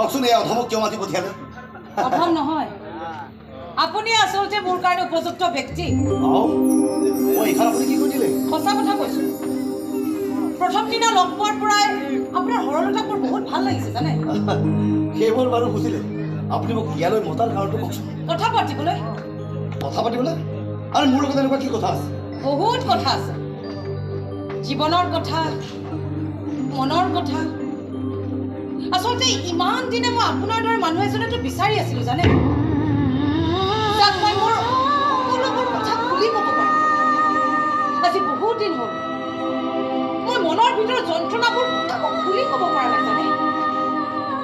কওকচোন এই অধমক কিয় মাতি পঠিয়ালে অধম নহয় আপুনি আচলতে মোৰ কাৰণে উপযুক্ত ব্যক্তি মই এইখন আপুনি কি কৰি দিলে সঁচা কথা কৈছো প্ৰথম দিনা লগ পোৱাৰ পৰাই আপোনাৰ সৰলতা মোৰ বহুত ভাল লাগিছে জানে সেইবোৰ বাৰু বুজিলে আপুনি মোক ইয়ালৈ মতাৰ কাৰণটো কওকচোন কথা পাতিবলৈ আৰু মোৰ লগত এনেকুৱা কি কথা আছে বহুত কথা আছে জীৱনৰ কথা মনৰ কথা আচলতে ইমান দিনে মই আপোনাৰ দৰে মানুহ এজনেতো বিচাৰি আছিলোঁ জানে তাক মই মোৰ সকলোবোৰ কথা খুলি ক'ব পাৰোঁ আজি বহুত দিন হ'ল মই মনৰ ভিতৰত যন্ত্ৰণাবোৰ কাকো খুলি ক'ব পৰা নাই জানে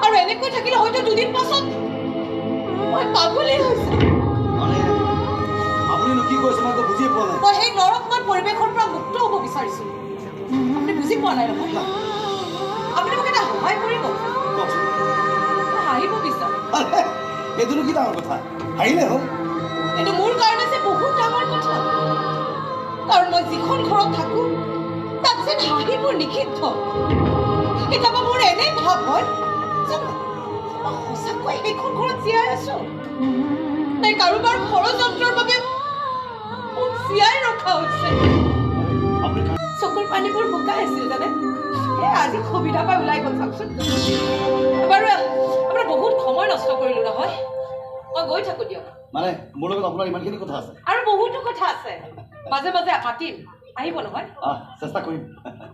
আৰু এনেকৈ থাকিলে হয়তো দুদিন পাছত মই পাগলেই হৈছোঁ মানে আপুনিনো কি কৈছে মই বুজিয়ে পোৱা নাই মই সেই নৰকময় পৰিৱেশৰ পৰা মুক্ত হ'ব বিচাৰিছোঁ আপুনি বুজি পোৱা নাই নহয় আপুনি মোক এটা সহায় কৰিব কওকচোন মই হাৰিব বিচাৰোঁ এইটোনো কি ডাঙৰ কথা হাৰিলে হ'ল এইটো মোৰ কাৰণে যে বহুত ডাঙৰ কথা কাৰণ মই যিখন ঘৰত থাকোঁ তাত যেন হাঁহিবোৰ নিষিদ্ধ কেতিয়াবা মোৰ এনেই ভাৱ হয় যেন মই সঁচাকৈ সেইখন ঘৰত জীয়াই আছোঁ তাই কাৰোবাৰ ষড়যন্ত্ৰৰ বাবে মোক জীয়াই ৰখা হৈছে চকুৰ পানীবোৰ শুকাই আছিল জানে আজি সুবিধা পাই ওলাই গ'ল চাওকচোন বাৰু আপোনাৰ বহুত সময় নষ্ট কৰিলোঁ নহয় মই গৈ থাকোঁ দিয়ক মানে মোৰ লগত আপোনাৰ ইমানখিনি কথা আছে আৰু বহুতো কথা আছে মাজে মাজে মাতিম আহিব নহয় চেষ্টা কৰিম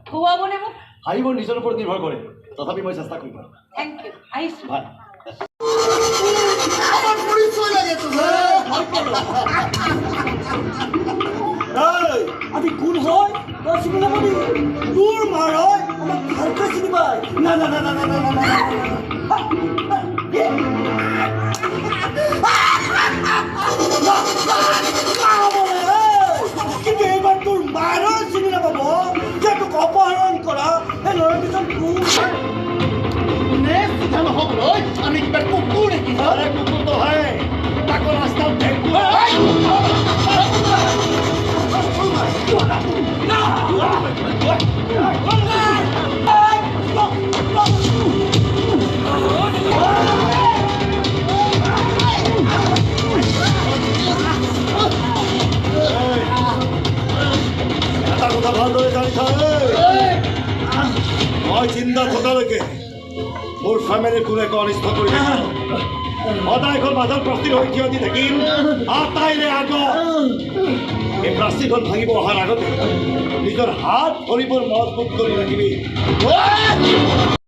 খুৱাবনে মোক হাৰিব নিজৰ ওপৰত নিৰ্ভৰ কৰে তথাপি মই চেষ্টা কৰিম থেংক ইউ আহিছোঁ ভাল আমাৰ পৰিচয় লাগে তো আমি কোন হয় তই চিনি নাপাবি তোৰ মাৰ হয় আমাক ভালকৈ চিনি পায় না না না না না না না কিন্তু এইবাৰ তোৰ মাৰৰ চিনি নাপাব যে তোক অপহৰণ কৰা সেই ল'ৰাকেইজন কোন নহবলৈ আমি কিবা কুকুৰ নেকি কুকুৰ তো হয় তাকো ৰাস্তাত এটা কথা ভালদৰে জানি থাক মই চিন্তা থকালৈকে মোৰ ফেমিলিৰ কোনো একো অনিষ্ট কৰি সদায় এখন মাজত প্ৰস্তুত হৈ থিয় দি থাকিম আটাইৰে আগত এই প্লাষ্টিকখন ভাঙিব অহাৰ আগতে নিজৰ হাত ভৰিবোৰ মজবুত কৰি ৰাখিবি